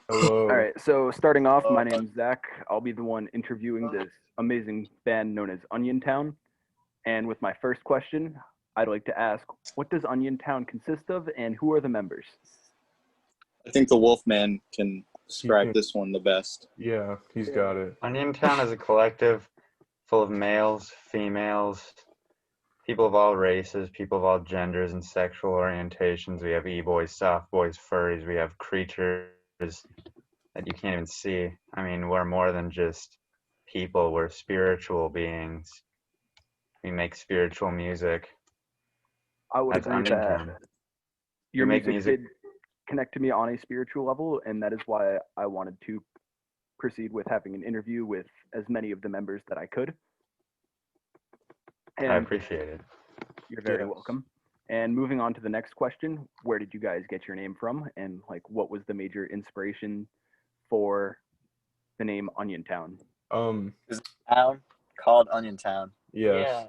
Hello. All right, so starting off, my name's Zach. I'll be the one interviewing this amazing band known as Onion Town. And with my first question, I'd like to ask, what does Onion Town consist of, and who are the members? I think the Wolfman can describe this one the best. Yeah, he's got it. Onion Town is a collective full of males, females, people of all races, people of all genders and sexual orientations. We have e-boys, soft boys, furries. We have creatures that you can't even see. I mean, we're more than just people. We're spiritual beings. We make spiritual music. I would That's agree Onion that Town. your make music music. did connect to me on a spiritual level, and that is why I wanted to proceed with having an interview with as many of the members that I could. I And appreciate it. you're very Yes. welcome. And moving on to the next question, where did you guys get your name from, and like what was the major inspiration for the name Onion Town? Town called Onion Town. Yes. Yeah,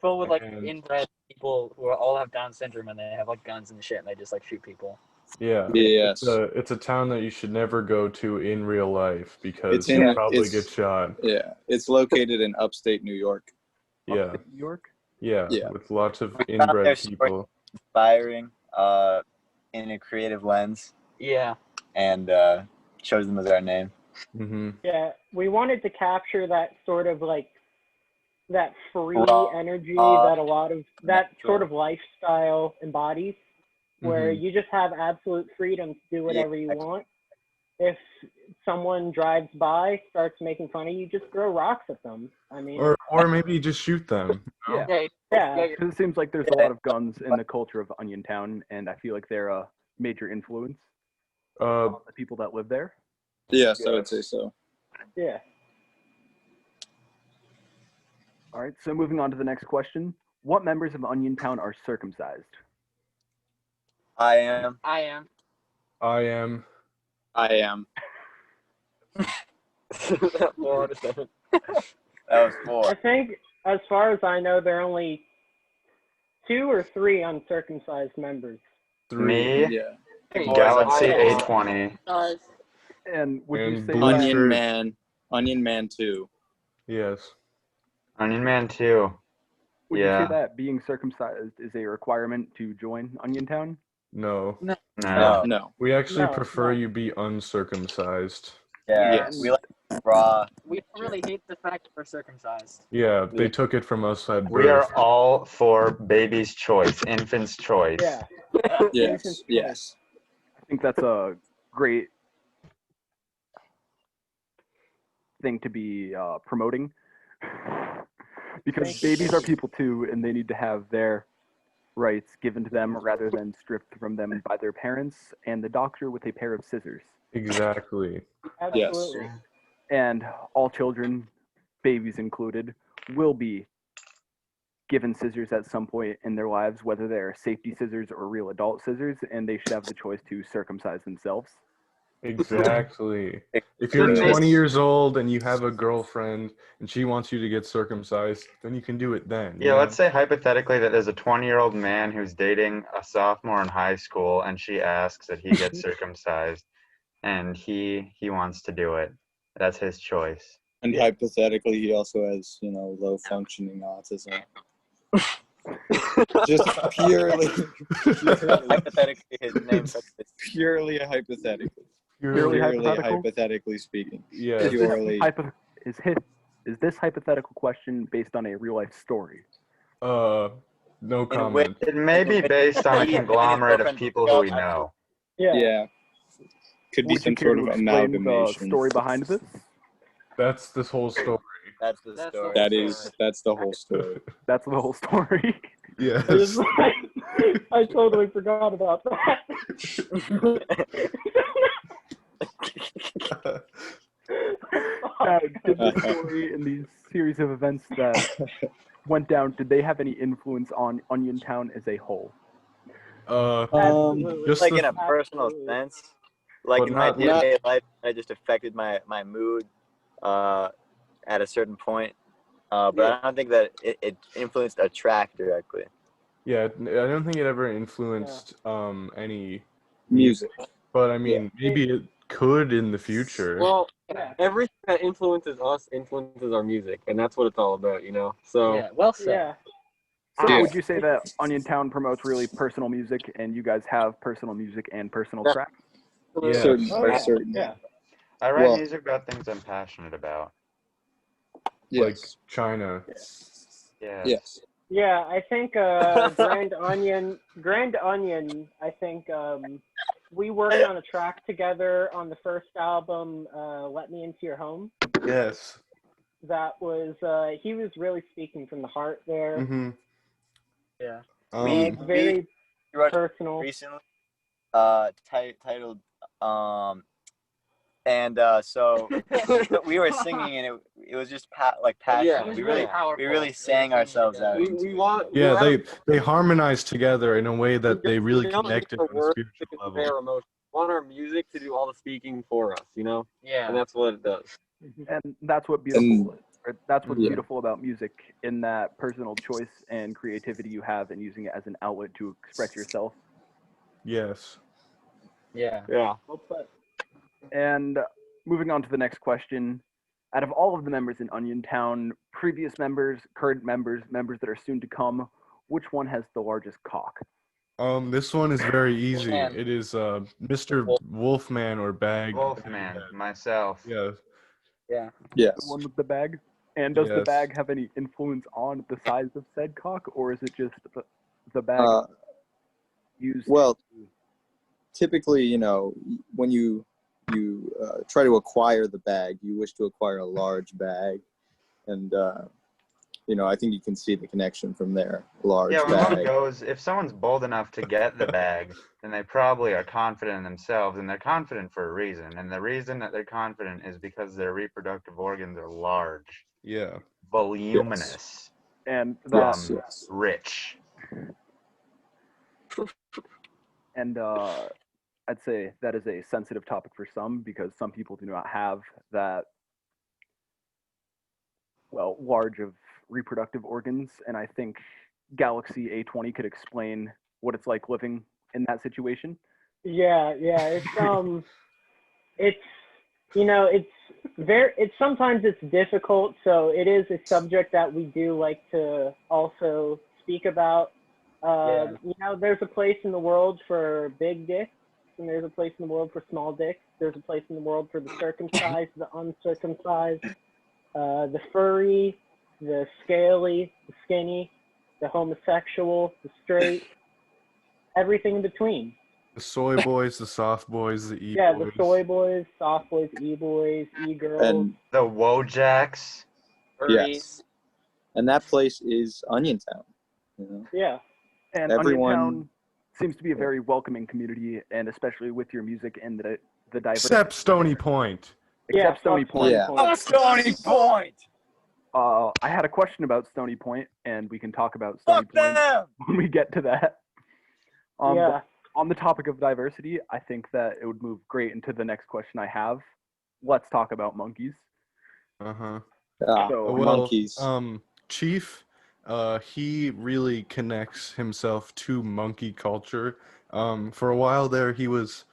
full with like And- inbred people who all have Down syndrome and they have like guns and shit and they just like shoot people. Yeah. Yes. It's a town that you should never go to in real life because It's in- you'll probably it's- get shot. Yeah, it's located in upstate New York. Yeah. Upstate New York? Yeah. Yeah. With lots of We found their inbred story people. inspiring in a creative lens Yeah, and chose them as our name. Mm-hmm. Yeah, we wanted to capture that sort of like that free Raw, energy that a lot of that natural. sort of lifestyle embodies, where Mhm. you just have absolute freedom to do whatever you want. If someone drives by, starts making fun of you, just throw rocks at them. I mean, Or maybe just shoot them. you know? Yeah. yeah, Because it seems like there's a lot of guns in the culture of Onion Town, and I feel like they're a major influence on the people that live there. Yes, I would say so. yeah. All right, so moving on to the next question. What members of Onion Town are circumcised? I am. I am. I am. I am. That was I four. think, as far as I know, there are only 2 or 3 uncircumcised members. 3. Me, Yeah. Galaxy I'm- A20. And would you And say blue that, shirt. Onion Man. Onion Man 2. Yes. Onion Man 2. would you Yeah. say that being circumcised is a requirement to join Onion Town? No. No. No. We actually No, prefer no. you be uncircumcised. Yeah, Yes. we like raw. We really hate the fact that we're circumcised. Yeah, they took it from us at birth. We are all for baby's choice, infant's choice. Yeah. Yes. Yes. I think that's a great thing to be promoting because Thank you. babies are people too, and they need to have their rights given to them rather than stripped from them by their parents and the doctor with a pair of scissors. Exactly. Absolutely. And all children, babies included, will be given scissors at some point in their lives, whether they're safety scissors or real adult scissors, and they should have the choice to circumcise themselves. Exactly. If you're Nice. 20 years old and you have a girlfriend and she wants you to get circumcised, then you can do it then. Yeah, let's say hypothetically that there's a 20-year-old man who's dating a sophomore in high school and she asks that he get circumcised and he wants to do it. That's his choice. And hypothetically, he also has, low functioning autism. Just purely Hypothetically, his name such as purely a hypothetical. Purely Purely hypothetical? hypothetically speaking. Yeah. Is Purely. this hypothetical question based on a real life story? No which- comment. It may be based on a conglomerate of people who we know. Yeah. Yeah. Could be Would you some care sort to of explain amalgamation. the story behind this? That's this whole story. That's the That's story. That's the whole story. That's the whole story. Yes. I totally forgot about that. Did the story and these series of events that went down, did they have any influence on Onion Town as a whole? Just like the- in a personal sense, like But in my not- day-to-day life, it just affected my mood at a certain point. But I don't think that it influenced a track directly. Yeah, I don't think it ever influenced any Music. but I mean, maybe it could in the future. Well, Yeah. everything that influences us influences our music, and that's what it's all about, you know. So Yeah, well said. Yeah. So Yeah. would you say that Onion Town promotes really personal music, and you guys have personal music and personal Yeah. tracks? Yeah. Certain, Oh, yeah. certain. Yeah. I write Well- music about things I'm passionate about. Like Yes. China. Yeah. Yes. Yeah, I think Grand Onion, I think we worked on a track together on the first album, Let Me Into Your Home. Yes. That was, he was really speaking from the heart there. Mm-hmm. Yeah. It's very We wrote personal. recently, titled, and so we were singing, and it was just passion. Yeah, we powerful. really sang ourselves out. we want. we Yeah, want they harmonize together in a way that they really we don't connected need on our a words spiritual to convey our level. emotions. We want our music to do all the speaking for us, you know, Yeah. and that's what it does. And that's what that's what's Yeah. beautiful about music, in that personal choice and creativity you have in using it as an outlet to express yourself. Yes. Yeah. Yeah. Well put. And moving on to the next question, out of all of the members in Onion Town, previous members, current members, members that are soon to come, which one has the largest cock? This one is very easy. Wolfman. It is Mr. Wolfman or Bag. Wolfman, myself. Yeah. Yeah. Yes. The one with the bag? And does the Yes. bag have any influence on the size of said cock, or is it just the bag used? Well, typically, you know, when you try to acquire the bag, you wish to acquire a large bag, and you know, I think you can see the connection from there. Large Yeah, well, bag. it goes, if someone's bold enough to get the bag, then they probably are confident in themselves, and they're confident for a reason. And the reason that they're confident is because their reproductive organs are large, Yeah. voluminous, And that, Yes. Yes. rich. and I'd say that is a sensitive topic for some, because some people do not have that, well, large of reproductive organs. And I think Galaxy A20 could explain what it's like living in that situation. Yeah, it's you know, it's sometimes it's difficult, so it is a subject that we do like to also speak about. You know, there's a place in the world for big dicks, and there's a place in the world for small dicks. There's a place in the world for the circumcised, the uncircumcised, the furry, the scaly, the skinny, the homosexual, the straight, everything in between. The soy boys, the soft boys, the e Yeah, boys. the soy boys, soft boys, e-boys, e-girls. And The Wojaks. yes. And that place is Onion Town. You know? Yeah. And Everyone- Onion Town seems to be a very welcoming community, and especially with your music and the diversity. Except Stony Point. Yeah, Except Stony fuck Point. Yeah. Stony Point. I had a question about Stony Point, and we can talk about Stony Fuck Point them. when we get to that. Yeah. On the topic of diversity, I think that it would move great into the next question I have. Let's talk about monkeys. Uh-huh. So, Monkeys. Chief, he really connects himself to monkey culture. For a while there, he was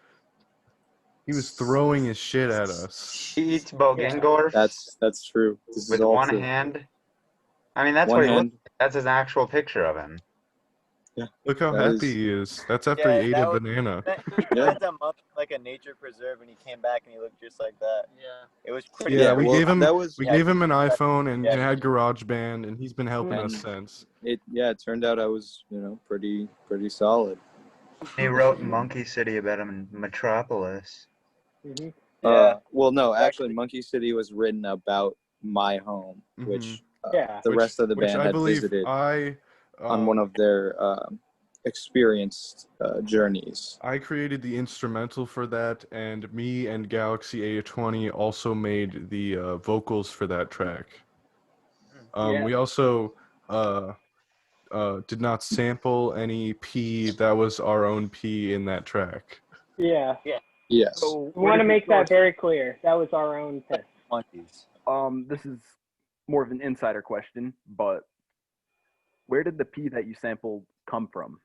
throwing his shit at us. He eats Bogengorf That's true. This is with all one true. hand. I mean, that's One what he looks hand. like. That's his actual picture of him. Look how That happy is- he is. That's after Yeah, he ate that a was- banana. He Yeah. went to like a nature preserve, and he came back and he looked just like that. Yeah. It was pretty. Yeah, Yeah, we well, gave him that was- we Yeah. gave him an iPhone, and Yeah. it had GarageBand, and he's been helping us And- since. It turned out I was, you know, pretty solid. He wrote Monkey City about him in Metropolis. Mm-hmm. Yeah. Well, no, Actually- actually, Monkey City was written about my home, Mhm. which Yeah. the rest of the Which band I had believe visited I on one of their experienced journeys. I created the instrumental for that, and me and Galaxy A20 also made the vocals for that track. Yeah. We also did not sample any P. That was our own P in that track. Yeah. Yes. so We want to make that very clear. That was our own piss. Monkeys. This is more of an insider question, but where did the P that you sampled come from?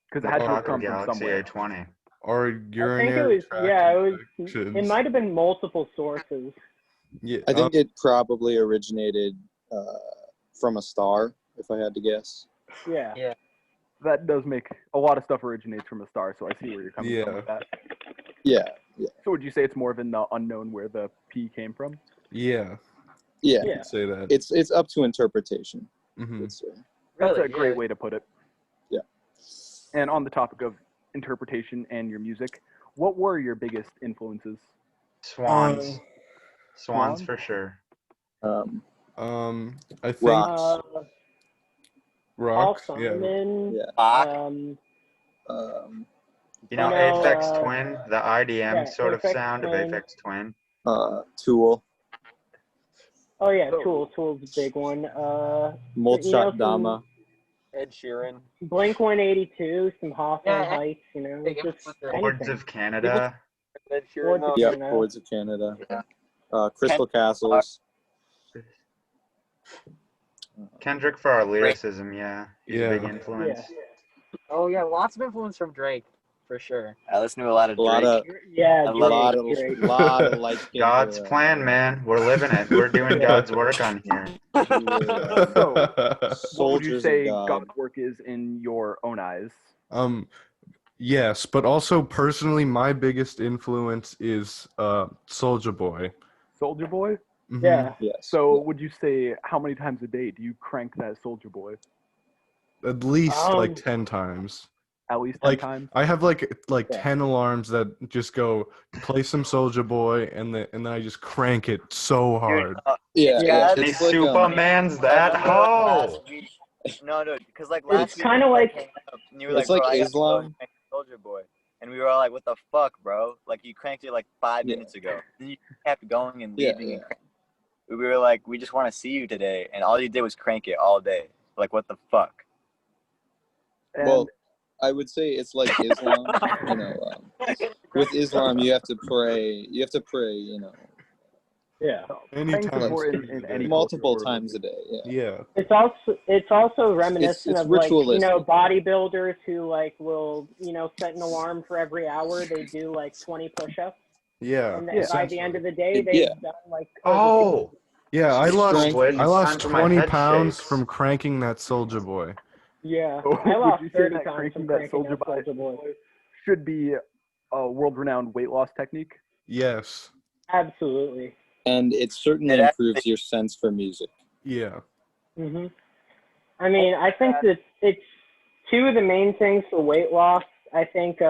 Because it had to have Talk of come from Galaxy somewhere. A20. our I think it urinary was, tract yeah, it infections. might have been multiple sources. Yeah, I think it probably originated from a star, if I had to guess. Yeah. Yeah. That does make a lot of stuff originates from a star, so I see where you're coming from with that. Yeah, So would you say it's more of an unknown where the P came from? yeah, yeah. you could say that. It's up to interpretation. Mhm. Let's say. That's Really, a great yeah. way to put it. Yeah. And on the topic of interpretation and your music, what were your biggest influences? Swans. Swans Swans? for sure. I think Rocks. Paul rocks. Yeah, Simon. Yeah. Bach. You know, know, Aphex Twin, the IDM yeah, sort of Aphex sound of Twin. Aphex Twin. Tool. Oh yeah, So- Tool's a big one. Molchat Dama. Ed Sheeran. Blink 182, some Hawthorne Yeah, Heights, you know, big just influence there. Hordes anything. of Canada. Ed Sheeran. Hordes No. of Yep, Canada. Hordes of Canada. Yeah. Crystal Castles. Kendrick for our lyricism, yeah. He's a big Yeah. influence. Oh yeah, lots of influence from Drake, for sure. I listen to a lot of A lot Drake. of Yeah, I a love lot Drake. of lot of light skin. God's plan, man. We're living it. We're doing God's work on here. So, what would you Soldiers say of God. God's work is in your own eyes? Yes, but also personally, my biggest influence is Soulja Boy. Soldier Boy? Mhm. Yeah. Yes. So, would you say how many times a day do you crank that Soldier Boy? At least like Um, 10 times. At least 10 Like times? I have like Yeah. 10 alarms that just go play some Soulja Boy and then I just crank it so hard. Yeah. Yeah. Hey, It's like Superman's that hoe. No, dude, because like last It's week, kind of like, came up and you were It's like, like bro, I gotta go Islam. crank Soldier Boy, and we were all like, what the fuck, bro? Like you cranked it like 5 Yeah. minutes ago. Then you kept going and Yeah, leaving. yeah. And we were like, we just want to see you today, and all you did was crank it all day. Like what the fuck? And Well, I would say it's like Islam. You know, with Islam, you have to pray. You have to pray. You know, yeah. Anytime cranks is during in the any day. multiple culture or times a day. Yeah. Yeah. It's also reminiscent it's of like, you know, ritualistic. bodybuilders who like will, you know, set an alarm for every hour. They do like 20 push-ups, Yeah. and then by the end of the day, they've Yeah. done like Oh, Yeah, I Strength. lost Time for my 20 head pounds shakes. from cranking that Soulja Boy. Yeah, So I would lost you say 30 that pounds cranking from that cranking that Soulja Soulja Boy. should be a world-renowned weight loss technique? Yes. Absolutely. And it certainly It actually- improves your sense for music. Yeah. Mhm. I mean, I think that it's two of the main things for weight loss. I think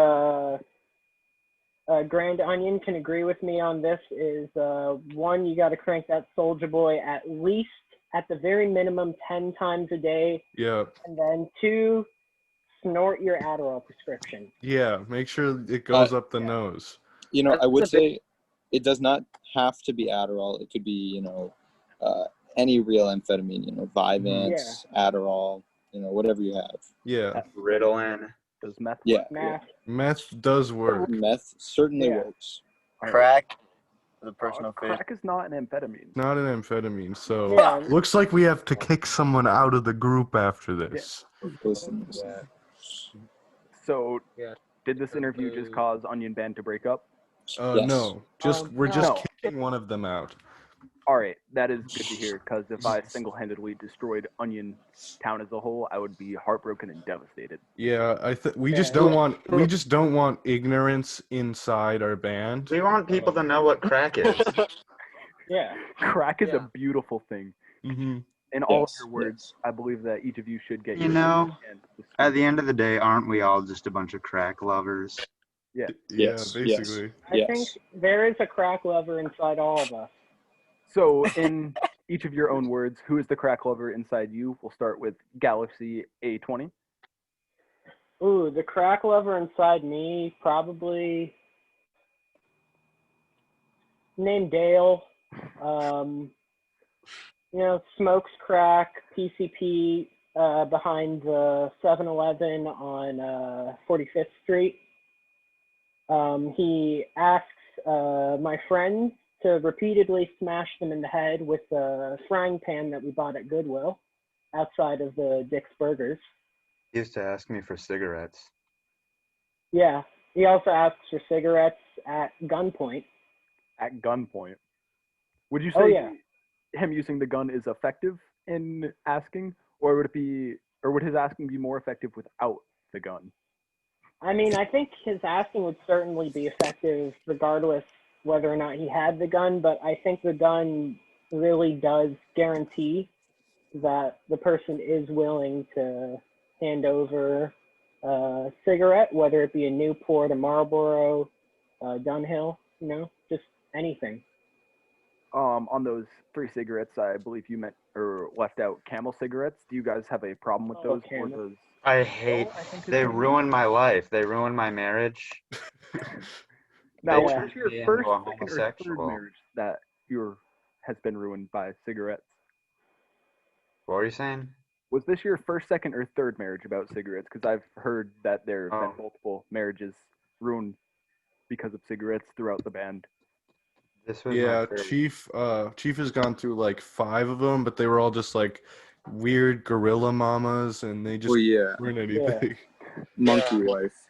Grand Onion can agree with me on this. Is one, you got to crank that Soulja Boy at least, at the very minimum, 10 times a day, Yeah. and then two, snort your Adderall prescription. Yeah. Make sure it goes up the nose. You know, I would say it does not have to be Adderall. It could be, you know, any real amphetamine. You know, Vyvanse, Adderall. You know, whatever you have. Yeah. Ritalin. Does meth Yeah. work? Math. Meth does work. Meth certainly Yeah. works. Crack for the personal fish. Crack is not an amphetamine. Not an amphetamine. So Yeah. looks like we have to kick someone out of the group after this. Listen. So, Yeah. did this interview just cause Onion Band to break up? Yes. No. Just we're No. just kicking one of them out. All right, that is good to hear, because if I single-handedly destroyed Onion Town as a whole, I would be heartbroken and devastated. Yeah, we just don't want ignorance inside our band. We want people to know what crack is. Yeah. Crack is Yeah. a beautiful thing. Mm-hmm. In all of Yes, your words, I believe that each of you should get You your know, and At the end of the day, aren't we all just a bunch of crack lovers? yeah. Yeah, Yes, basically. I Yes. think there is a crack lover inside all of us. So, in each of your own words, who is the crack lover inside you? We'll start with Galaxy A20. Ooh, the crack lover inside me, probably named Dale. You know, smokes crack, PCP, behind the 7-Eleven on 45th Street. He asks my friends to repeatedly smash them in the head with a frying pan that we bought at Goodwill outside of the Dick's Burgers. He used to ask me for cigarettes. Yeah, He also asks for cigarettes at gunpoint. At gunpoint. Would you say Oh, yeah. him using the gun is effective in asking, or would his asking be more effective without the gun? I mean, I think his asking would certainly be effective regardless whether or not he had the gun, but I think the gun really does guarantee that the person is willing to hand over a cigarette, whether it be a Newport, a Marlboro, Dunhill, just anything. On those 3 cigarettes, I believe you meant or left out Camel cigarettes. Do you guys have a problem with those? Or Camel. those? I hate. I think They it's- ruined my life. They ruined my marriage. Now, They was Yeah. this your turned me first, into a second, or third homosexual. marriage that has been ruined by cigarettes? What were you saying? Was this your first, second, or third marriage about cigarettes? Because I've heard that there have been multiple marriages ruined because of cigarettes throughout the band. This was my Yeah, first. Chief has gone through like 5 of them, but they were all just like weird gorilla mamas, and they just Well, yeah, weren't anything. monkey wife,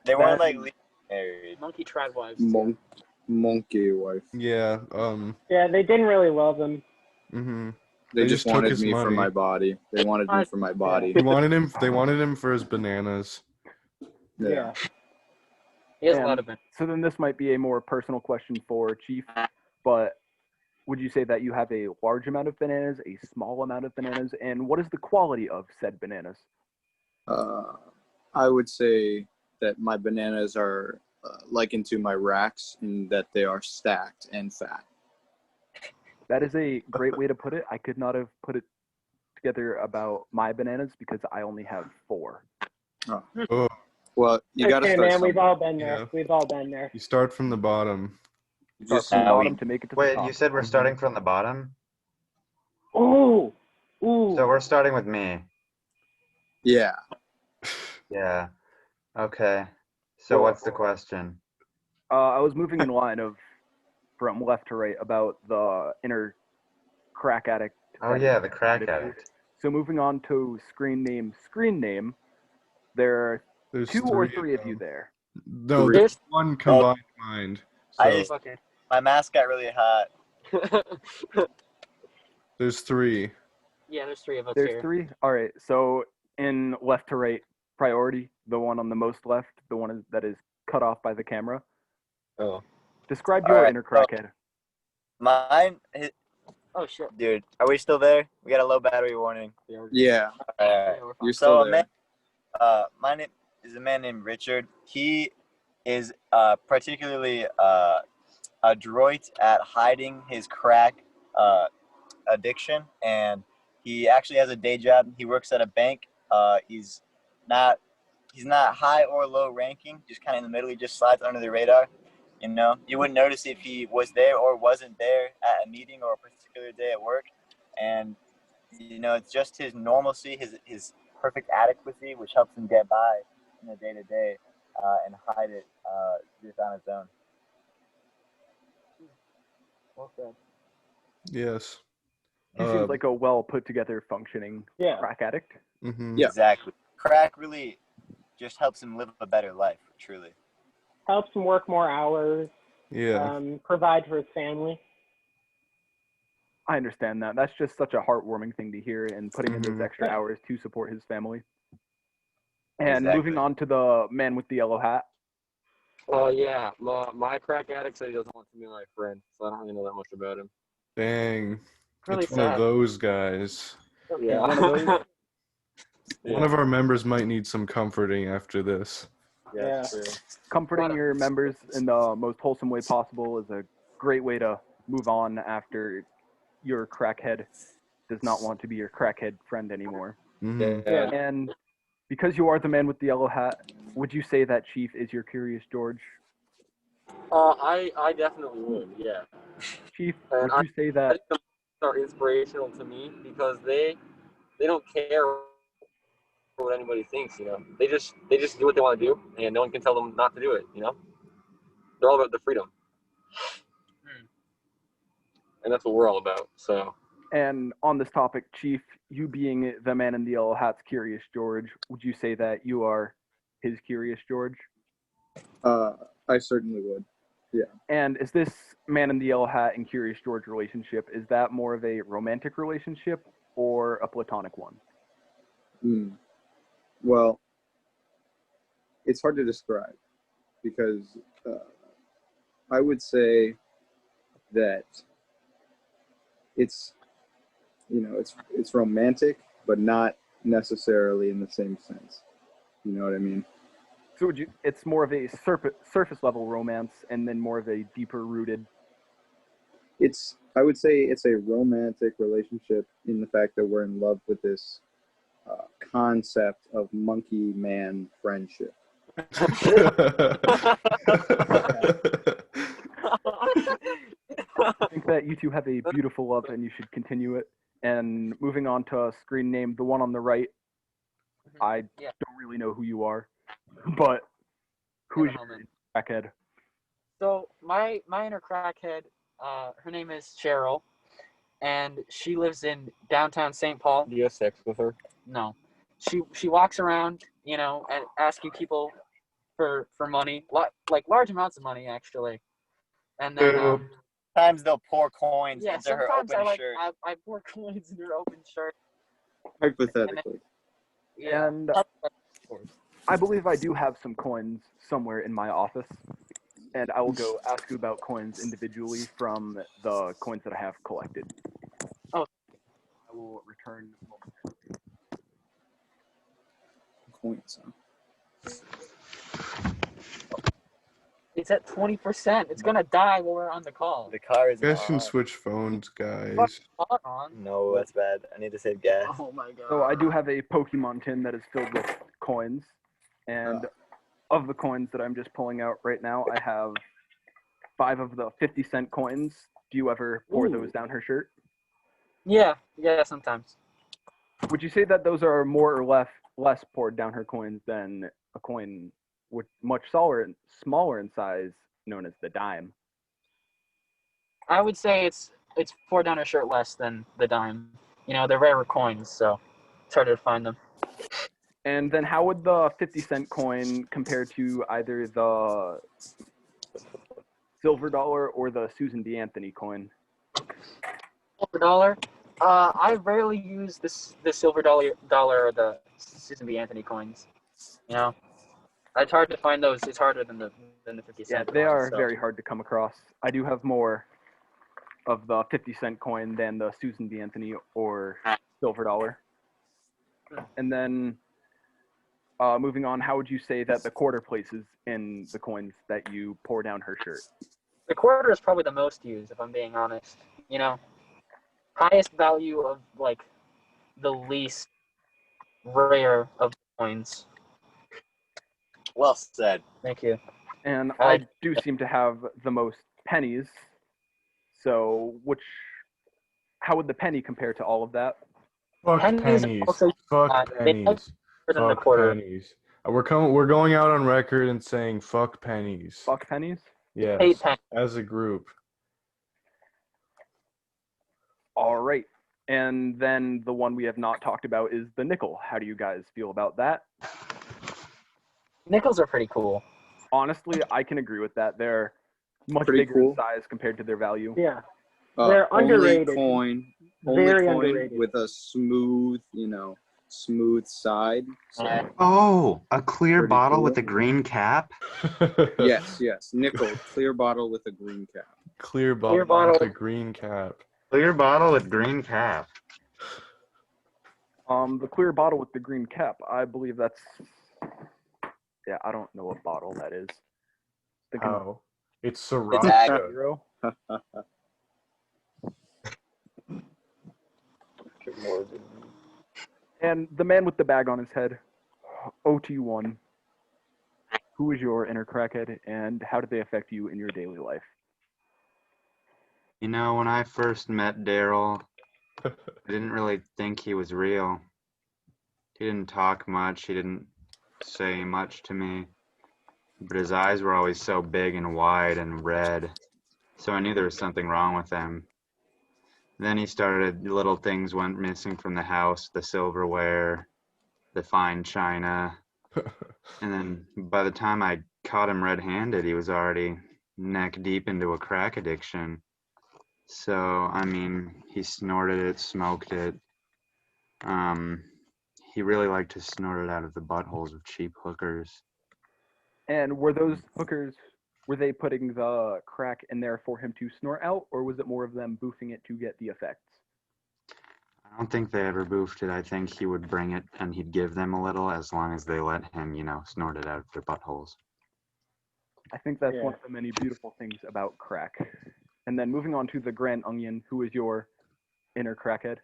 They weren't That- like legally married. Monkey trad wives. monkey wife. Yeah, Yeah, they didn't really love him. They They just just took wanted his me for money. my body. They wanted me for my body. They wanted him for his bananas. Yeah. He has a And lot of them. so then this might be a more personal question for Chief, but would you say that you have a large amount of bananas, a small amount of bananas, and what is the quality of said bananas? I would say that my bananas are likened to my racks in that they are stacked and fat. That is a great way to put it. I could not have put it together about my bananas because I only have 4. Oh, Well, you got to Okay, start man, we've somewhere. all been there. Yeah. We've all been there. you start from the bottom. You Start just from the Now we- bottom to make it to the Wait, top. you said we're starting from the bottom? Ooh. So we're starting with me. yeah. Yeah. Okay. So Well- what's the question? I was moving in line from left to right about the inner crack addict. Oh yeah, the crack addict. So moving on to screen name. There are There's 2 or 3 3 of you there. No, Three. there's one combined mind. So I just- Okay. My mask got really hot. there's 3. Yeah, there's 3 of us There's here. 3. All right. So in left to right priority, the one on the most left, the one that is cut off by the camera. Oh. Describe All your right, inner crackhead. Mine, Oh shit. dude. Are we still there? We got a low battery warning. Yeah. All right. Yeah, we're fine. You're still So, there. my name is a man named Richard. He is particularly adroit at hiding his crack addiction, and he actually has a day job. He works at a bank. He's not high or low ranking, just kind of in the middle. He just slides under the radar. You know, you wouldn't notice if he was there or wasn't there at a meeting or a particular day at work, and you know, it's just his normalcy, his perfect adequacy, which helps him get by in the day to day and hide it just on his own. Okay. Yes. He seems like a well put together functioning Yeah. crack addict. Yeah. Exactly. Crack really just helps him live a better life, truly. Helps him work more hours. Yeah. Provide for his family. I understand that. That's just such a heartwarming thing to hear, and putting in those Mhm. extra hours to support his family. And Exactly. moving on to the man with the yellow hat. Oh yeah, my crack addict said he doesn't want to be my friend, so I don't really know that much about him. Dang. Really It's one of sad. those guys. Yeah. One of those. One of our members might need some comforting after this. Yeah. True. Comforting your members in the most wholesome way possible is a great way to move on after your crackhead does not want to be your crackhead friend anymore. Mhm. Yeah. And because you are the man with the yellow hat, would you say that Chief is your Curious George? I definitely would. Yeah. Chief, And would you say I that? think the are inspirational to me because they don't care what anybody thinks. You know, they just do what they want to do, and no one can tell them not to do it. You know, they're all about the freedom, and that's what we're all about. So. And on this topic, Chief, you being the man in the yellow hat's Curious George, would you say that you are his Curious George? I certainly would. Yeah. And is this man in the yellow hat and Curious George relationship, is that more of a romantic relationship or a platonic one? Well, it's hard to describe because I would say that it's it's romantic, but not necessarily in the same sense. You know what I mean? So it's more of a surface level romance and then more of a deeper rooted. I would say it's a romantic relationship in the fact that we're in love with this concept of monkey man friendship. I think that you two have a beautiful love and you should continue it. And moving on to a screen name, the one on the right, I don't really know who you are, but who's your crackhead? So my inner crackhead, her name is Cheryl, and she lives in downtown St. Paul. Do you have sex with her? No, she walks around, you know, and asking people for money, like large amounts of money actually, and then Sometimes they'll pour coins yeah, into her sometimes open shirt. I pour coins in her open shirt. Hypothetically. Yeah, And I believe I do have some coins somewhere in my office, and I will go ask you about coins individually from the coins that I have collected. Oh. I will return momentarily. Coins, huh? it's at 20%. It's gonna die while we're on the call. The car is You guys should on. switch phones, guys. On. No, that's bad. I need to save gas. Oh my god. So I do have a Pokemon tin that is filled with coins, and of the coins that I'm just pulling out right now, I have 5 of the 50-cent coins. Do you ever pour those down her shirt? Yeah, sometimes. Would you say that those are more or less poured down her coins than a coin with much smaller in size, known as the dime? I would say it's poured down her shirt less than the dime. You know, they're rarer coins, so it's harder to find them. And then how would the 50-cent coin compare to either the silver dollar or the Susan B. Anthony coin? Silver dollar? I rarely use the silver dollar or the Susan B. Anthony coins. You know, it's hard to find those. It's harder than the 50 cent. Yeah, they coins, are so. very hard to come across. I do have more of the 50-cent coin than the Susan B. Anthony or silver dollar. And then moving on, how would you say that the quarter places in the coins that you pour down her shirt? The quarter is probably the most used, if I'm being honest. You know, highest value of like the least rare of the coins. Well said. Thank you. And I do seem to have the most pennies. So how would the penny compare to all of that? Fuck Pennies pennies. also, Fuck they pennies. than the Fuck quarter. pennies. We're going out on record and saying fuck pennies. Fuck pennies? Yes. Hate pennies. As a group. All right. And then the one we have not talked about is the nickel. How do you guys feel about that? Nickels are pretty cool. Honestly, I can agree with that. They're much Pretty bigger cool. in size compared to their value. Yeah. They're underrated. Only Very coin underrated. with a smooth side. So, Oh, a clear Pretty bottle cool. with a green cap? yes. Nickel, clear bottle with a green cap. Clear bottle bottle. with a green cap. Clear bottle with green cap. The clear bottle with the green cap, I believe that's... Yeah, I don't know what bottle that is. Oh. It's It's Sriracha. agro. Zero. And the man with the bag on his head, OT1. Who is your inner crackhead, and how do they affect you in your daily life? You know, when I first met Daryl, I didn't really think he was real. He didn't talk much. He didn't say much to me. But his eyes were always so big and wide and red. So I knew there was something wrong with him. Then he started, little things went missing from the house, the silverware, the fine china. And then by the time I caught him red-handed. He was already neck deep into a crack addiction. So, I mean, he snorted it, smoked it. He really liked to snort it out of the buttholes of cheap hookers. And were those hookers, were they putting the crack in there for him to snort out, or was it more of them boofing it to get the effects? I don't think they ever boofed it. I think he would bring it and he'd give them a little as long as they let him, snort it out of their buttholes. I think that's Yeah. one of the many beautiful things about crack. And then moving on to the Grand Onion, who is your inner crackhead?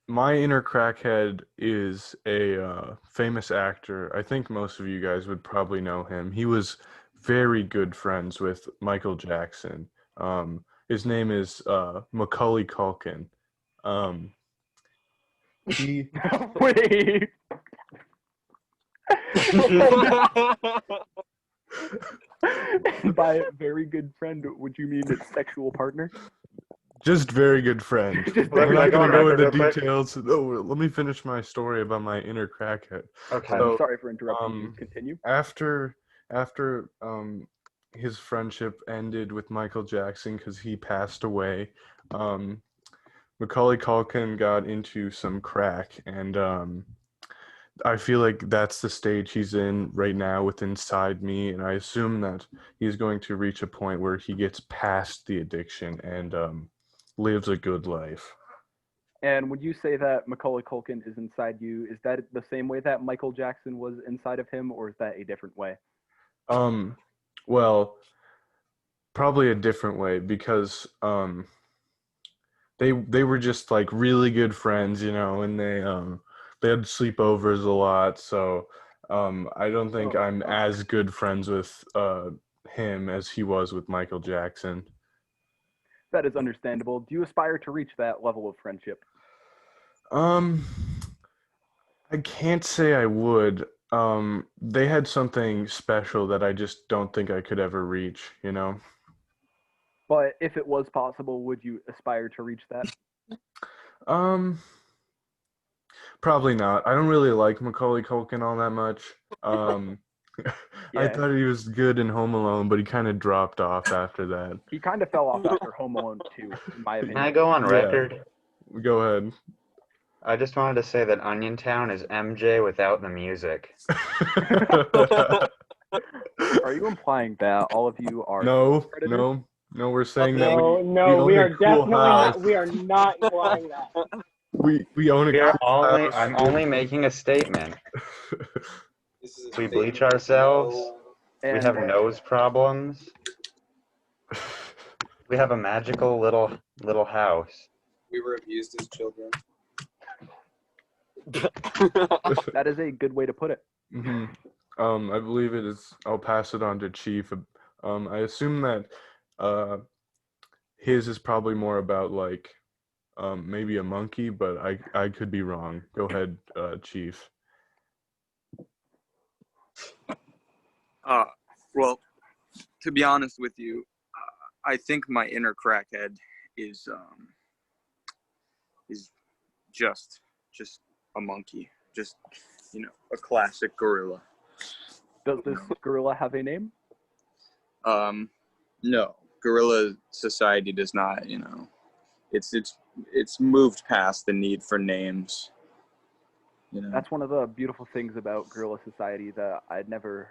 My inner crackhead is a famous actor. I think most of you guys would probably know him. He was very good friends with Michael Jackson. His name is Macaulay Culkin. He Wait. By very good friend, would you mean its sexual partner? just very good friend. Just We're very not good going to friend. go into real quick? details. No, let me finish my story about my inner crackhead. Okay. I'm So, sorry for interrupting you. Continue. after his friendship ended with Michael Jackson because he passed away, Macaulay Culkin got into some crack, and I feel like that's the stage he's in right now with Inside Me, and I assume that he's going to reach a point where he gets past the addiction and lives a good life. And would you say that Macaulay Culkin is inside you? Is that the same way that Michael Jackson was inside of him, or is that a different way? Well, probably a different way because they were just like really good friends, and they had sleepovers a lot, so I don't think I'm as good friends with him as he was with Michael Jackson. That is understandable. Do you aspire to reach that level of friendship? Um, I can't say I would. They had something special that I just don't think I could ever reach. But if it was possible, would you aspire to reach that? Um, Probably not. I don't really like Macaulay Culkin all that much. I Yeah. thought he was good in Home Alone, but he kind of dropped off after that. He kind of fell off after Home Alone 2, in my Can I opinion. go on Yeah. record? Go ahead. I just wanted to say that Onion Town is MJ without the music. Are you implying that all of you are No, predators? no. We're saying that No, we no, own we a are cool definitely house. not. We are not implying that. We own a We are cool only. house. I'm only making a statement. This is a We statement bleach with ourselves. no- We And have nose problems. We have a magical little house. We were abused as children. that is a good way to put it. hmm I believe it is. I'll pass it on to Chief. I assume that his is probably more about like maybe a monkey, but I could be wrong. Go ahead, Chief. Well, to be honest with you, I think my inner crackhead is just a monkey, just a classic gorilla. Does this gorilla have a name? No, gorilla society does not. It's moved past the need for names. That's one of the beautiful things about gorilla society that I'd never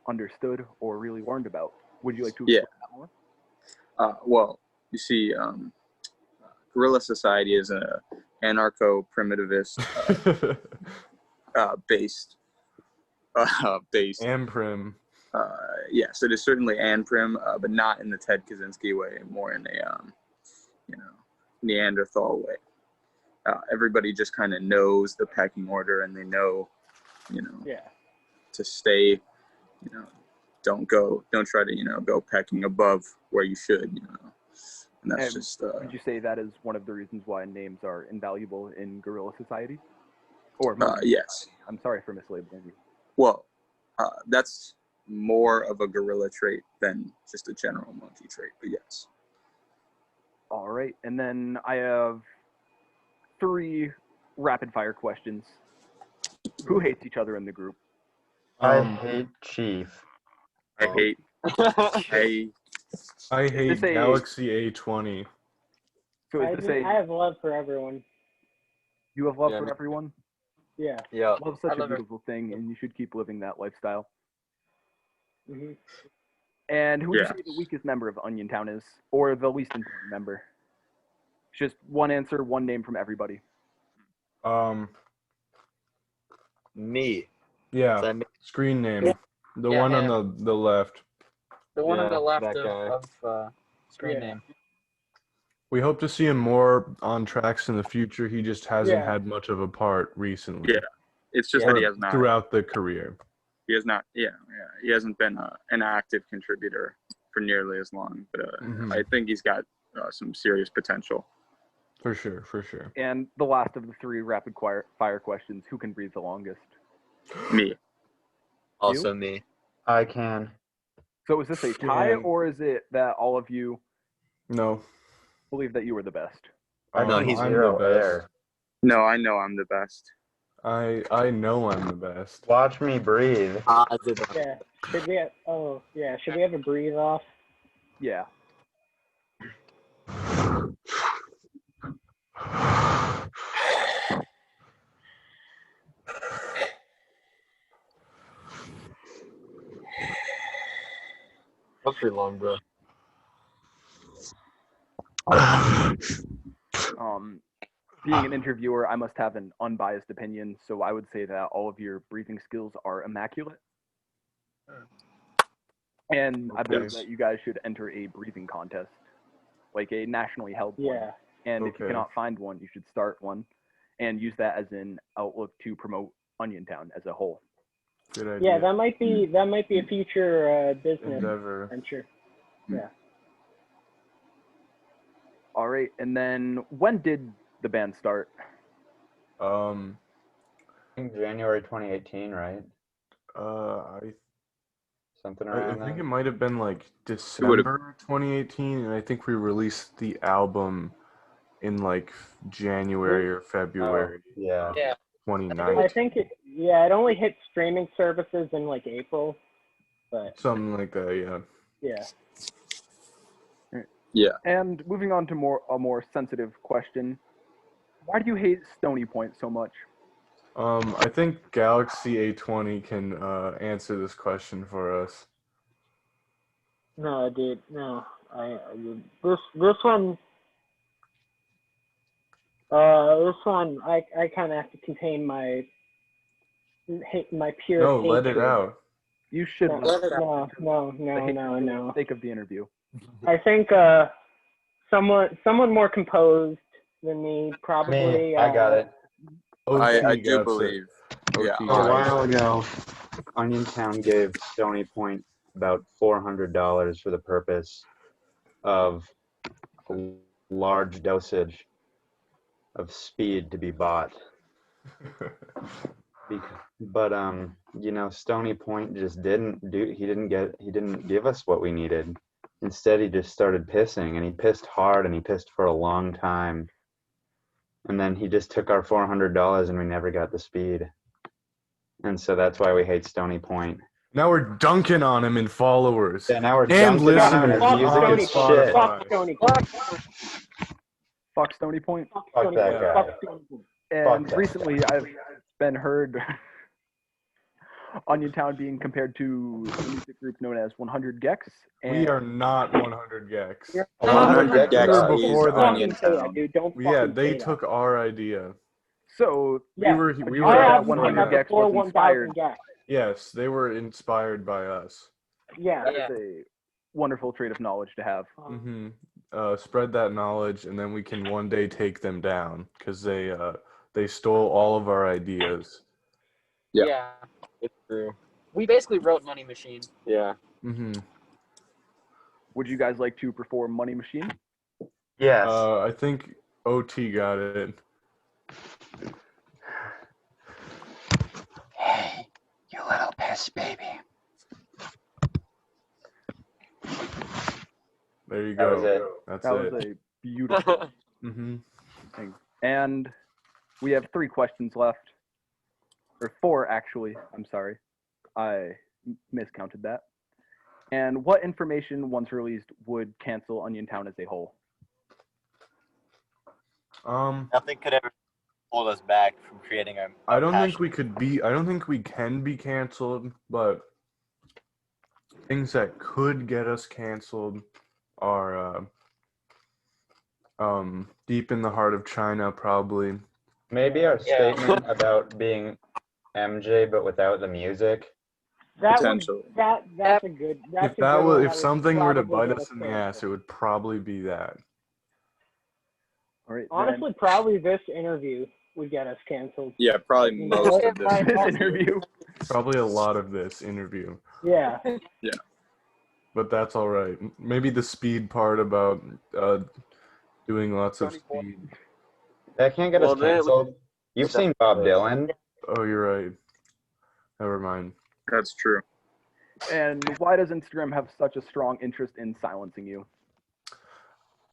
understood or really learned about. Would you like to explain that more? Well, you see, gorilla society is an anarcho-primitivist based. Amprim. Yes, it is certainly Anprim, but not in the Ted Kaczynski way, more in a Neanderthal way. Everybody just kind of knows the pecking order, and they know, Yeah. to stay, don't try to, go pecking above where you should, and that's And just. would you say that is one of the reasons why names are invaluable in gorilla society? Or Yes. I'm sorry for mislabeling you. Well, that's more of a gorilla trait than just a general monkey trait, but yes. All right, and then I have 3 rapid fire questions. Who hates each other in the group? I hate Chief. I hate. I hate this a- Galaxy A20. So I is this I have love for everyone. you have love Yeah, for me- everyone? Yeah. Yeah. Love's such I a love it. beautiful thing, and you should keep living that lifestyle. Hmm. And who would you Yeah. say the weakest member of Onion Town is, or the least important member? Just one answer, one name from everybody. Me. Yeah, So I made- screen name. Yeah. The Yeah, one him. on the left. The one on Yeah, the left that guy. of screen Yeah. name. We hope to see him more on tracks in the future. He just hasn't Yeah. had much of a part recently. Yeah. It's just Or that he has not. throughout the career. He has not. Yeah. He hasn't been an active contributor for nearly as long. But Mhm. I think he's got some serious potential. For sure, for sure. And the last of the three rapid fire questions: who can breathe the longest? Me. Also me. I can. So is this a tie, Yeah. or is it that all of you No. believe that you were the best? No, he's I'm zero the best. air. No, I know I'm the best. I know I'm the best. Watch me breathe. Yeah. Should we have, should we have a breathe off? Yeah. That's pretty long, bro. Being an interviewer, I must have an unbiased opinion, so I would say that all of your breathing skills are immaculate. And I believe that you guys should enter a breathing contest, like a nationally held one. Yeah. And if you Okay. cannot find one, you should start one and use that as an outlook to promote Onion Town as a whole. Good idea. Yeah, that might be a future business endeavor. venture. Yeah. All right, and then when did the band start? I think January 2018, right? I Something I around think that. it might have been like December 2018, and I think we released the album in like January or February Yeah. Yeah. 2019. I think it only hit streaming services in like April, but Something like that, yeah. yeah. Yeah. And moving on to a more sensitive question, why do you hate Stoney Point so much? I think Galaxy A20 can answer this question for us. No, dude, no. This one I kind of have to contain my pure No, let hatred. it out. You should No, let it out no, no, for no, no, no. the sake of the interview. I think someone more composed than me probably. Me, I got it. OT I do got believe. it. Yeah. OT A got it. while ago, Onion Town gave Stoney Point about $400 for the purpose of a large dosage of speed to be bought. But Stoney Point just he didn't give us what we needed. Instead, he just started pissing, and he pissed hard, and he pissed for a long time. And then he just took our $400, and we never got the speed. And so that's why we hate Stoney Point. Now we're dunking on him in followers. Yeah, now we're And dunking on him, and listeners his music on is shit. Fuck Spotify. Stony. Fuck Stony Point. Fuck Fuck Stony that Point. guy. Fuck Stony Point. And that. recently, I've been heard Onion Town being compared to the music group known as 100 Gex. And We are not 100 Gex. You're 100 Gex We were is before that. Onion fucking say that, Town. dude. Don't Yeah, fucking they say took that. our idea. So Yeah. We Our were at album 100 came out Gex. before before was inspired. 1,000 Gex. Yes, they were inspired by us. Yeah. that is a wonderful trait of knowledge to have. Mm-hmm. Spread that knowledge, and then we can one day take them down because they stole all of our ideas. Yeah. Yeah. It's true. We basically wrote Money Machine. Yeah. Mm-hmm. Would you guys like to perform Money Machine? Yes. I think OT got it. Hey, you little piss baby. There you That go. was it. That's That it. was a beautiful Mm-hmm. thing. And we have 3 questions left. Or 4, actually. I'm sorry. I miscounted that. And what information, once released, would cancel Onion Town as a whole? Nothing could ever hold us back from creating a I don't think passion. we could be. I don't think we can be canceled, but things that could get us canceled are deep in the heart of China, probably. Maybe our Yeah. statement about being MJ but without the music. That's Potentially. a good. That's If a that good was, one if that would something were to probably bite get us in the ass, canceled. it would probably be that. All right, Honestly, probably this interview would get us canceled. Yeah, probably You most know? of this. then this interview. Probably a lot of this interview, Yeah. but that's all right. Maybe the speed part about doing lots of Stoney Point. speed. That can't get Well, us then- canceled. You've seen Bob Dylan. Oh, you're right. Never mind. That's true. And why does Instagram have such a strong interest in silencing you?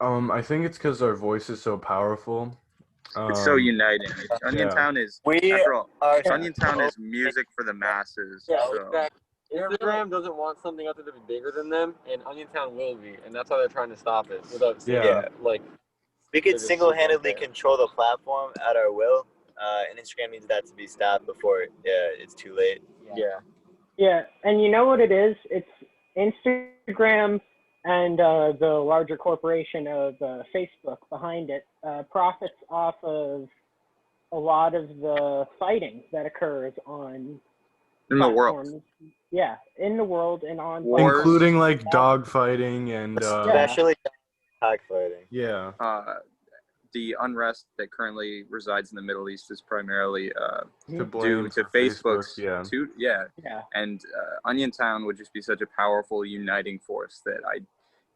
I think it's because our voice is so powerful. It's so uniting. Onion yeah. Town is, We after all, are Onion Town is music for the masses. Yeah, So exactly. Instagram doesn't want something out there to be bigger than them, and Onion Town will be, and that's why they're trying to stop it without saying Yeah. like. we They're could just single-handedly super unfair. control the platform at our will, and Instagram needs that to be stopped before it's too late. Yeah. Yeah, and you know what it is? It's Instagram and the larger corporation of Facebook behind it profits off of a lot of the fighting that occurs on in the world, platforms. Yeah, in the world and on Wars. platforms. Including like dog fighting and Especially cockfighting. yeah. the unrest that currently resides in the Middle East is primarily To due blame to for Facebook's. Facebook, Yeah. Yeah. And Onion Town would just be such a powerful uniting force that I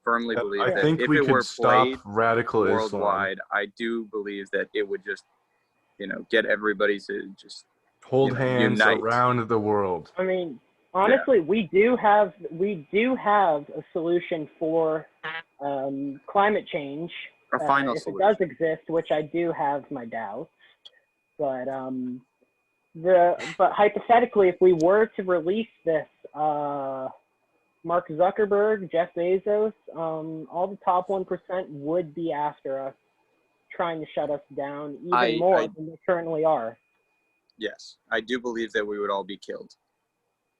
firmly believe I that think if we it could were stop played radical Islam. worldwide, I do believe that it would just, get everybody to just Hold hands unite. around the world. I mean, honestly, we do have a solution for climate change. A final if solution. it does exist, which I do have my doubts. But but hypothetically, if we were to release this, Mark Zuckerberg, Jeff Bezos, all the top 1% would be after us, trying to shut us down even more than they currently are. Yes, I do believe that we would all be killed.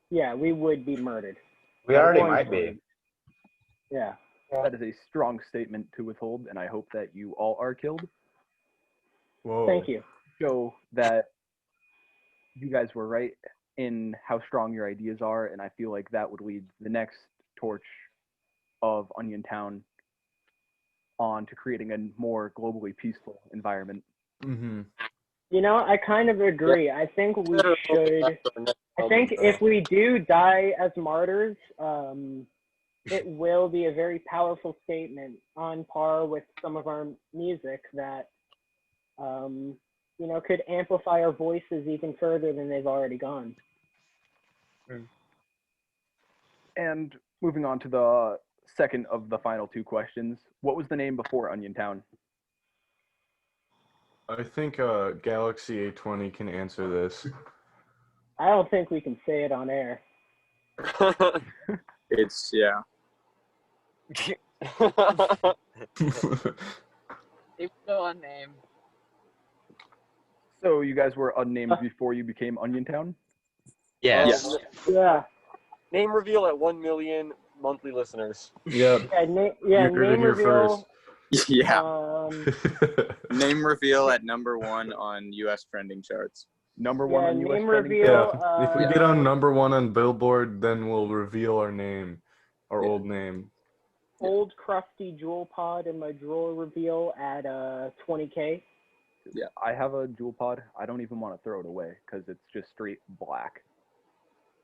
Yeah, we would be murdered. We already Going might be. Yeah. That is a strong statement to withhold, and I hope that you all are killed. Whoa. Thank you. Show that you guys were right in how strong your ideas are, and I feel like that would lead the next torch of Onion Town on to creating a more globally peaceful environment. Mm-hmm. You know, I kind of agree. I think we should. I think if we do die as martyrs, it will be a very powerful statement on par with some of our music that, could amplify our voices even further than they've already gone. And moving on to the second of the final two questions, what was the name before Onion Town? I think Galaxy A20 can answer this. I don't think we can say it on air. It's, yeah. It's still unnamed. So you guys were unnamed before you became Onion Town? Yes. Yeah. Name reveal at 1 million monthly listeners. Yep. Yeah. You heard it Name here reveal. Yeah. Name reveal at #1 on U.S. trending charts. Number one on US name trending reveal. charts? If we get on #1 on Billboard, then we'll reveal our name, our old name. Old crusty jewel pod in my drawer reveal at 20K. Yeah. I have a jewel pod. I don't even want to throw it away because it's just straight black.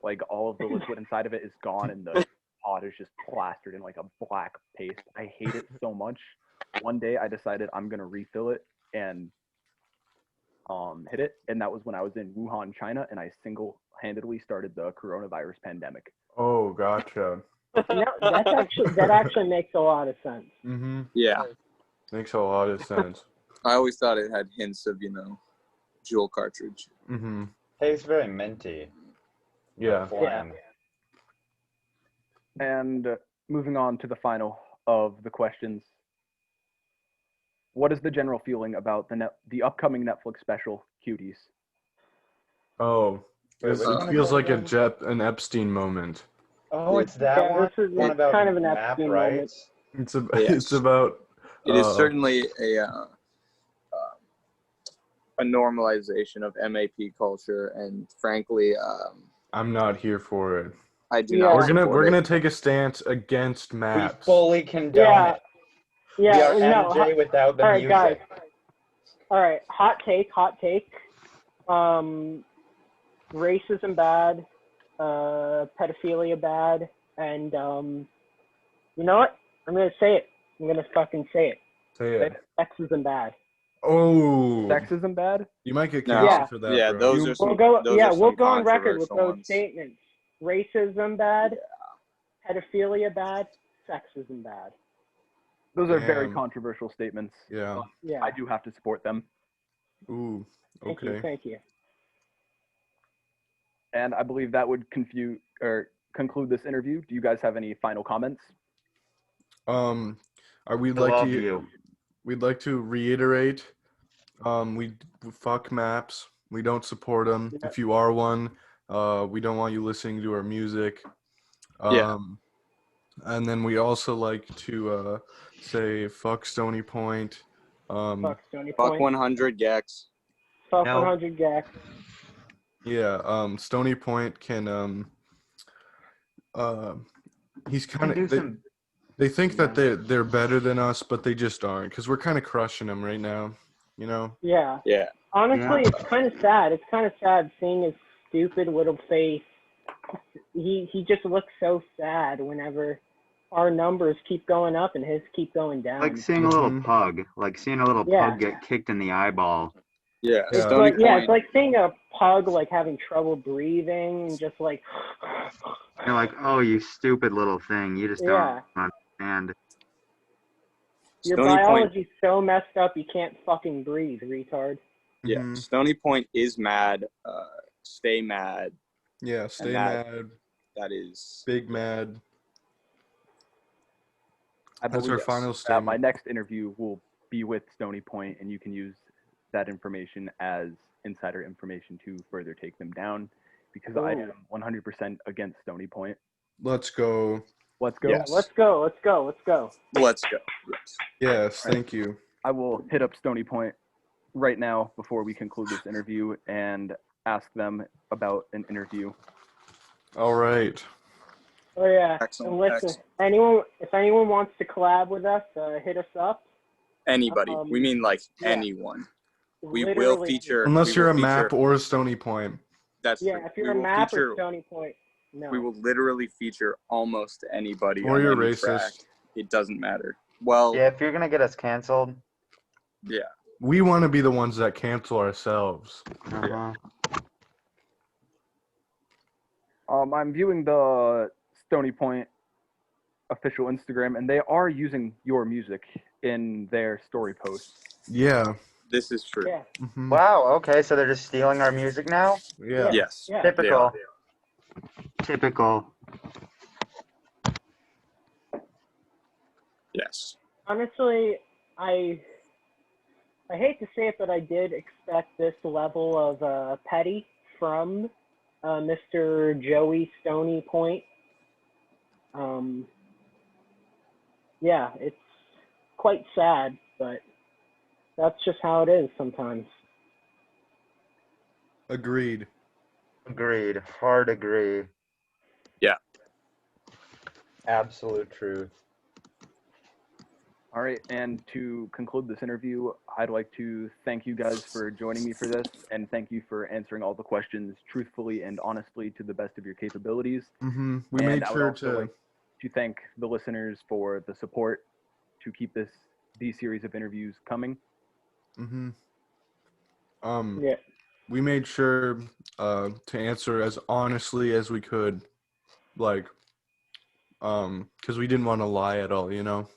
Like all of the liquid inside of it is gone and the pod is just plastered in like a black paste. I hate it so much. One day I decided I'm gonna refill it and hit it, and that was when I was in Wuhan, China, and I single-handedly started the coronavirus pandemic. Oh, gotcha. That actually makes a lot of sense. Mm-hmm. Yeah. Makes a lot of sense. I always thought it had hints of, jewel cartridge. Mm-hmm. Tastes very minty. Yeah. Bland. And moving on to the final of the questions. What is the general feeling about the upcoming Netflix special, Cuties? Oh, Wait, it which one is feels that like again? an Epstein moment. Oh, it's that Yeah, one. this is One it's about kind of an map Epstein moment. rights. It's Yes. about It is certainly a normalization of MAP culture, and frankly, I'm not here for it. I do Yeah. not. We're support gonna it. take a stance against We maps. fully condone Yeah. it. Yeah, We are no. MJ without the All right, music. guys. All right, hot take. Racism bad, pedophilia bad, and you know what? I'm gonna say it. I'm gonna fucking say it. Say it. Sexism bad. Oh, Sexism bad? you might get No. canceled Yeah. for that, Yeah, bro. those are some. We'll go. those Yeah, are we'll some go on record with controversial those ones. statements. Racism bad, pedophilia bad, sexism bad. Those are very Damn. controversial statements. Yeah. Yeah. I do have to support them. Ooh. Thank Okay. you. Thank you. And I believe that would conclude this interview. Do you guys have any final comments? We'd I like love to you. we'd like to reiterate. We fuck maps. We don't support them. Yeah. If you are one, we don't want you listening to our music. Yeah. And then we also like to say fuck Stony Point. Fuck Stoney Fuck Point. 100 Gex. Fuck No. 100 Gax. Yeah. Stony Point can he's kind do of some. they think that they're better than us, but they just aren't, because we're kind of crushing them right now. You know. Yeah. Yeah. Honestly, Yeah. it's kind of sad. It's kind of sad seeing his stupid little face. He just looks so sad whenever our numbers keep going up and his keep going down. Like seeing a little Mhm. pug, like seeing a little Yeah. pug get kicked in the eyeball. Yeah. Yeah. It's Stony like, Point. yeah, it's like seeing a pug like having trouble breathing and just like. You're like, oh, you stupid little thing. You just Yeah. don't understand. Your Stony Point. biology's so messed up you can't fucking breathe, retard. Yeah. Mhm. Stony Point is mad. Stay mad. Yeah. Stay that- mad. That is. Big mad. I That's believe our final that statement. my next interview will be with Stony Point, and you can use that information as insider information to further take them down, because I Ooh. am 100% against Stony Point. Let's go. Let's go. Yes. Let's go. Let's go. Let's go. Let's go. Yes. Yes. Thank you. I will hit up Stony Point right now before we conclude this interview and ask them about an interview. All right. Oh yeah. Excellent, And listen, excellent. if anyone wants to collab with us, hit us up. Anybody. We mean like yeah. anyone. We will Literally. feature. Unless we you're will a map feature- or a Stony Point. That's Yeah, true. if you're We a will map feature, or Stony Point, no. we will literally feature almost anybody Or on you're any racist. track. It doesn't matter. Well, Yeah, if you're gonna get us canceled. yeah. We want to be the ones that cancel ourselves. Uh-huh. I'm viewing the Stony Point official Instagram, and they are using your music in their story posts. Yeah. This is true. Yeah. Mhm. Wow. Okay, so they're just stealing our music now. Yeah. Yes. Yeah. Typical. Typical. Yes. Honestly, I hate to say it, but I did expect this level of petty from Mr. Joey Stoney Point. Yeah, it's quite sad, but that's just how it is sometimes. Agreed. Agreed. Hard agree. Yeah. Absolute truth. All right, and to conclude this interview, I'd like to thank you guys for joining me for this, and thank you for answering all the questions truthfully and honestly to the best of your capabilities. Mhm. We And made I would sure also to. like to thank the listeners for the support to keep these series of interviews coming. Mhm. Yeah. We made sure to answer as honestly as we could, like, because we didn't want to lie at all, you know.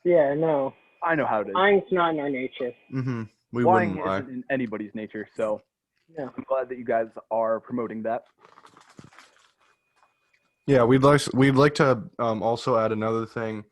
Yeah, no. I know how it is. Lying's not in our nature. Mhm. We Lying wouldn't lie. isn't in anybody's nature, so No. I'm glad that you guys are promoting that. Yeah, we'd like to also add another thing.